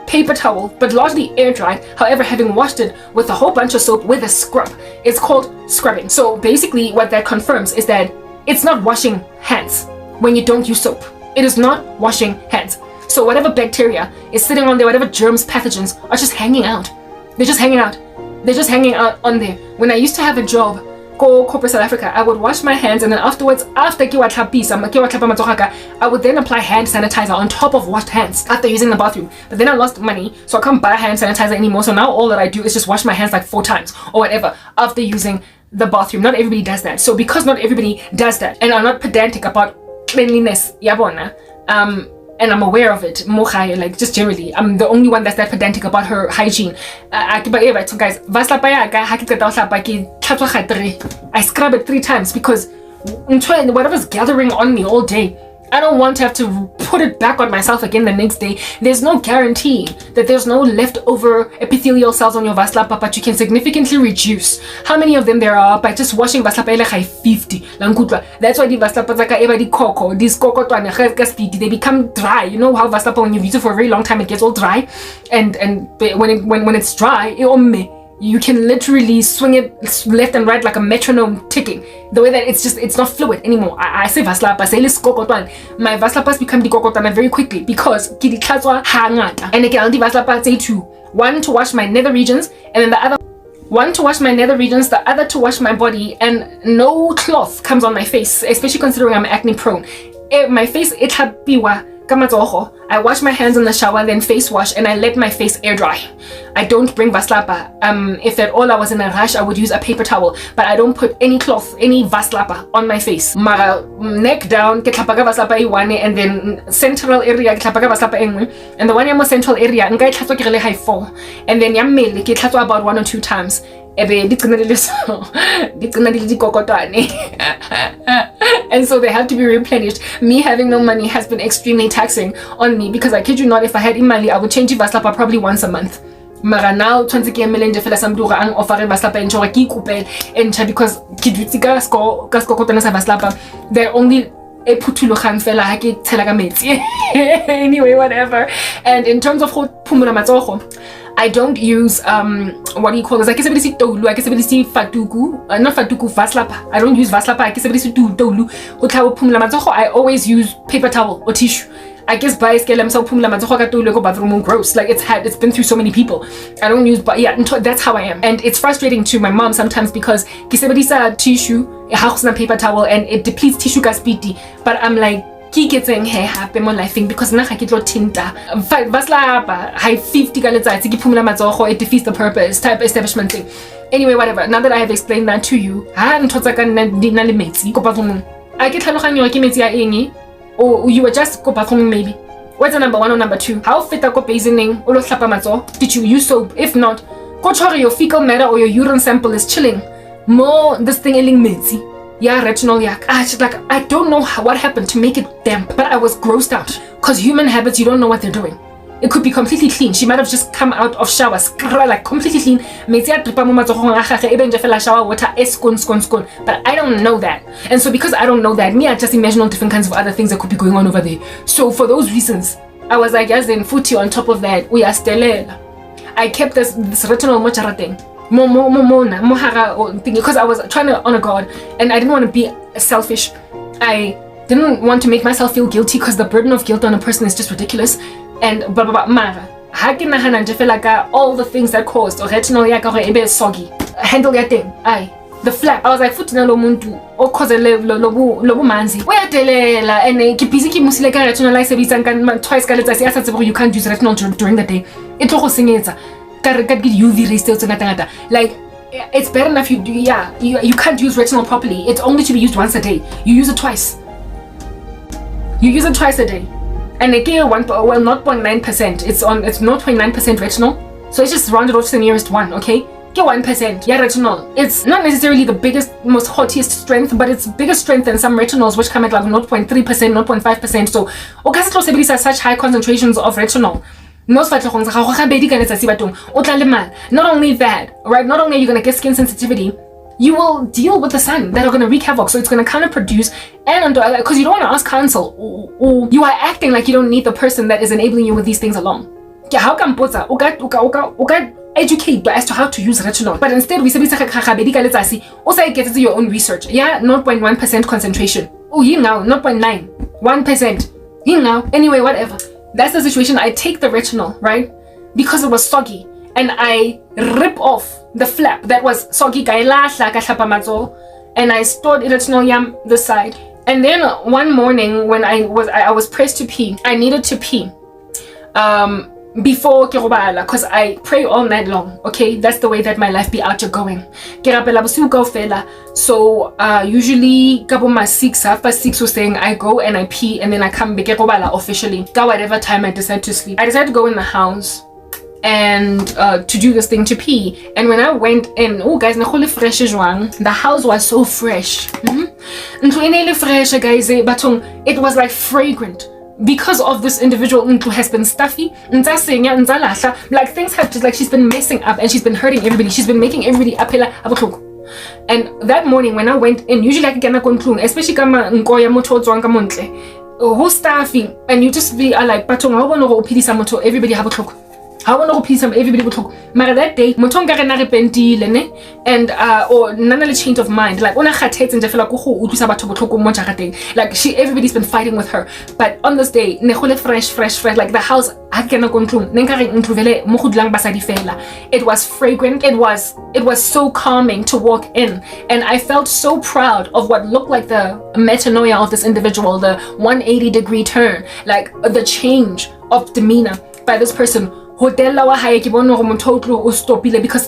paper towel, but largely air dried. However, having washed it with a whole bunch of soap with a scrub, it's called scrubbing. So basically what that confirms is that it's not washing hands when you don't use soap. It is not washing hands. So whatever bacteria is sitting on there, whatever germs, pathogens are just hanging out. They're just hanging out. They're just hanging out on there. When I used to have a job, go corporate South Africa, I would wash my hands, and then afterwards, after I would then apply hand sanitizer on top of washed hands after using the bathroom. But then I lost money, so I can't buy hand sanitizer anymore. So now all that I do is just wash my hands like 4 times or whatever after using the bathroom. Not everybody does that. So because not everybody does that and are not pedantic about cleanliness, and I'm aware of it, like just generally, I'm the only one that's that pedantic about her hygiene. So guys, I scrub it 3 times because whatever's gathering on me all day, I don't want to have to put it back on myself again the next day. There's no guarantee that there's no leftover epithelial cells on your vaslapa, but you can significantly reduce how many of them there are by just washing vaslapa like 50. That's why the vaslapas these they become dry. You know how vaslapa, when you've used it for a very long time, it gets all dry, and when it's dry, you can literally swing it left and right like a metronome ticking. The way that it's not fluid anymore. I say vaslapa, say let's kokotwan. My vaslapas become the kokotwana very quickly because kidiklazwa hangata. And again, the vaslapa say 2. 1 to wash my nether regions, and then the other 1 to wash my nether regions, the other to wash my body, and no cloth comes on my face, especially considering I'm acne prone. My face I wash my hands in the shower, then face wash, and I let my face air dry. I don't bring vaslapa. If at all I was in a rush, I would use a paper towel, but I don't put any cloth, any vaslapa on my face. Mara neck down, ke tlhapaga vaslapa iwane, and then central area ke tlhapaga vaslapa engwe, and the one ya mo central area nka itlhatswa ke le high 4, and then ya mmele ke itlhatswa about 1 or 2 times. And so they have to be replenished. Me having no money has been extremely taxing on me, because I kid you not, if I had imali, I would change vaslapa probably once a month. Mara now tshwantse ke emele nje fela samdura ang offer vaslapa ntshore ke ikopele entsha, because ke dutse ka skokotana sa vaslapa. They're only e phuthulogang fela ha ke tshela ka metsi. Anyway, whatever. And in terms of go phumula matsogo, I don't use what do you call this? I can say fatuku, not fatuku, vaslapa. I don't use vaslapa. I can say tolu. I always use paper towel or tissue. I guess by scale I'm so bathroom gross. Like it's been through so many people. I don't use, but yeah, that's how I am. And it's frustrating to my mom sometimes because kisebedisa tissue, paper towel, and it depletes tissue gaspiti. But I'm like, getting hair happy more life because na ke tlo tinta vaslapa high 50 ka letsatsi ke phumula matsogo, it defeats the purpose type establishment thing. Anyway, whatever, now that I have explained that to you, ntho tsa ka nna di na le metsi ko bathroom a ke tlhaloganya ke metsi ya eng, or you were just ko bathroom maybe. What's the number 1 or number 2? How feta ko basining o lo hlapa matsogo? Did you use soap? If not, go try your fecal matter or your urine sample is chilling more this thing eling metsi. Yeah, retinol yak. I don't know what happened to make it damp, but I was grossed out. Because human habits, you don't know what they're doing. It could be completely clean. She might have just come out of shower, like completely clean. Shower water, but I don't know that. And so because I don't know that, me, I just imagine all different kinds of other things that could be going on over there. So for those reasons, I was like, as in footy on top of that, we are still. I kept this retinol mochara thing. Because I was trying to honor God and I didn't want to be selfish. I didn't want to make myself feel guilty because the burden of guilt on a person is just ridiculous. And blah blah blah. Mara. All the things that caused retinol ebe soggy. Handle your thing. The flap. I was like, futhi nalo muntu cause lobu manzi. Uyadelela and ke busy ke musile ka retinol I sebitsang ka twice ka letsatsi a sa tsebe you can't use retinol during the day. It tlo go senyetsa. Ka get UV rays tse ngata. Like it's better enough you do you can't use retinol properly. It's only to be used once a day. You use it twice. You use it twice a day. And again, 0.9%. It's 0.9% retinol. So it's just rounded off to the nearest one, okay? Get 1%. Yeah, retinol. It's not necessarily the biggest, most hottiest strength, but it's bigger strength than some retinols, which come at like 0.3%, 0.5%. So, has such high concentrations of retinol. Not only that, right? Not only are you gonna get skin sensitivity, you will deal with the sun that are going to wreak havoc. So it's going to counterproduce and because you don't want to ask counsel or you are acting like you don't need the person that is enabling you with these things along. How come educate as to how to use retinol, but instead we also get your own research. 0.1% concentration. 0.9 1%. Anyway, whatever. That's the situation. I take the retinol, right, because it was soggy, and I rip off the flap that was soggy and I stored retinol yam the side. And then one morning when I was pressed to pee, I needed to pee before because I pray all night long. Okay, that's the way that my life be outgoing. So usually half past 6 was saying I go and I pee and then I come back officially whatever time I decide to sleep. I decided to go in the house and to do this thing to pee. And when I went in, guys, the house was so fresh. It was like fragrant because of this individual who has been stuffy. Like things have just like she's been messing up and she's been hurting everybody. She's been making everybody apela. And that morning when I went in, usually I can especially who's stuffy, and you just be like, everybody have a cloak. I want to please everybody would talk. But that day, Motonga repentile, and or none change of mind. Like everybody's been fighting with her. But on this day, fresh. Like the house, it was fragrant. It was so calming to walk in, and I felt so proud of what looked like the metanoia of this individual, the 180-degree turn, like the change of demeanor by this person. Because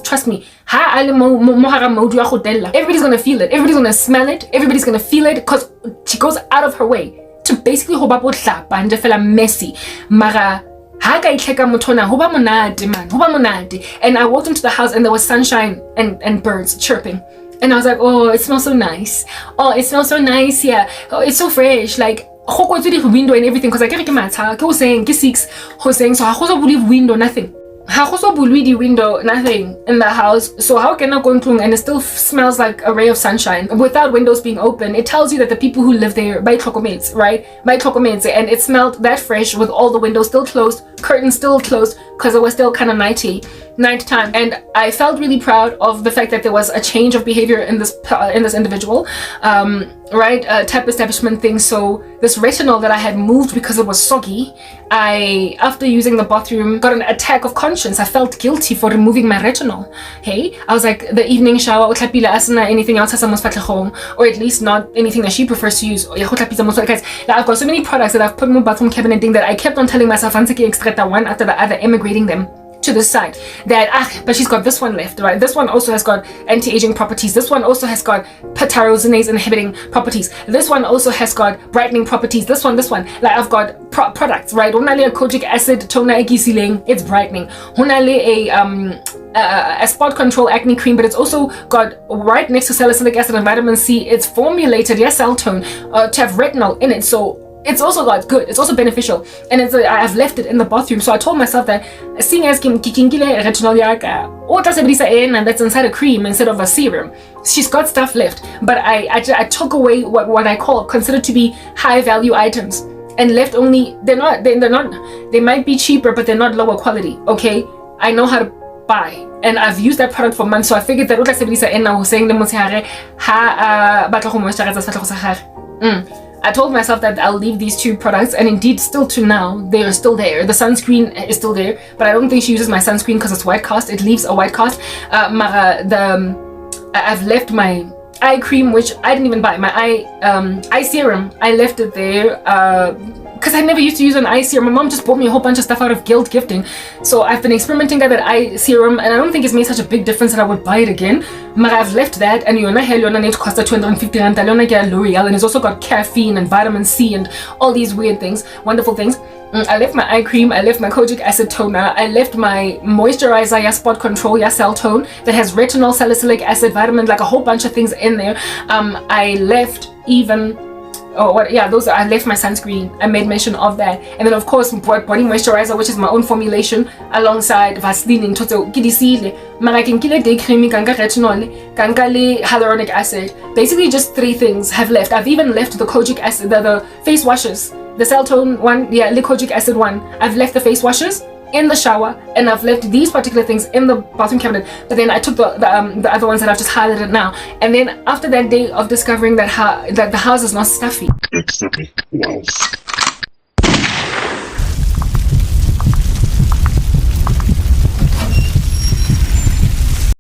trust me, everybody's gonna feel it, everybody's gonna smell it, everybody's gonna feel it, because she goes out of her way to basically messy. Mara and I walked into the house and there was sunshine and birds chirping. And I was like, oh, it smells so nice. Oh, it smells so nice, yeah. Oh, it's so fresh. Like the window and everything, because I can't was saying so I believe window nothing. The window nothing in the house. So how can I go through and it still smells like a ray of sunshine without windows being open? It tells you that the people who live there by chocomates, right? By chocomates, and it smelled that fresh with all the windows still closed, curtains still closed, because it was still kind of nighttime. And I felt really proud of the fact that there was a change of behavior in this individual, right? Tap establishment thing. So this retinol that I had moved because it was soggy, after using the bathroom, got an attack of conscience. I felt guilty for removing my retinol. Hey, I was like, the evening shower, anything else has home, or at least not anything that she prefers to use. Guys, I've got so many products that I've put in my bathroom cabinet thing that I kept on telling myself, one after the other, emigrating them to the side, that but she's got this one left, right? This one also has got anti-aging properties. This one also has got tyrosinase inhibiting properties. This one also has got brightening properties. This one, like I've got products, right? Honale a kojic acid toner egisileng, it's brightening. Honale a spot control acne cream, but it's also got right next to salicylic acid and vitamin C. It's formulated, cell tone, to have retinol in it. So it's also like good, it's also beneficial, and I've left it in the bathroom. So I told myself that seeing as retinol and that's inside a cream instead of a serum, she's got stuff left, but I took away what I consider to be high value items, and left only, they're not, they might be cheaper, but they're not lower quality, okay? I know how to buy, and I've used that product for months, so I figured that what I said and now saying the motshare ha batla go moisturize sa tlhogo. I told myself that I'll leave these two products, and indeed still to now they are still there. The sunscreen is still there, but I don't think she uses my sunscreen because it's white cast. It leaves a white cast. I've left my eye cream, which I didn't even buy. My eye serum, I left it there because I never used to use an eye serum. My mom just bought me a whole bunch of stuff out of guilt gifting, so I've been experimenting with that eye serum, and I don't think it's made such a big difference that I would buy it again. But I've left that, and yona hell yona need to cost 250 rand. Yona get L'Oreal, and it's also got caffeine and vitamin C and all these weird things, wonderful things. I left my eye cream, I left my kojic acid toner, I left my moisturizer, ya spot control, ya cell tone that has retinol, salicylic acid, vitamin, like a whole bunch of things in there. I left even I left my sunscreen. I made mention of that, and then of course body moisturizer, which is my own formulation, alongside Vaseline in toto kidisile. Mara kinkile day cream, kanka retinol, kanka le hyaluronic acid. Basically, just 3 things have left. I've even left the kojic acid, the face washes, the cell tone one, the kojic acid one. I've left the face washes in the shower, and I've left these particular things in the bathroom cabinet, but then I took the other ones that I've just highlighted now. And then after that day of discovering that the house is not stuffy, Wow.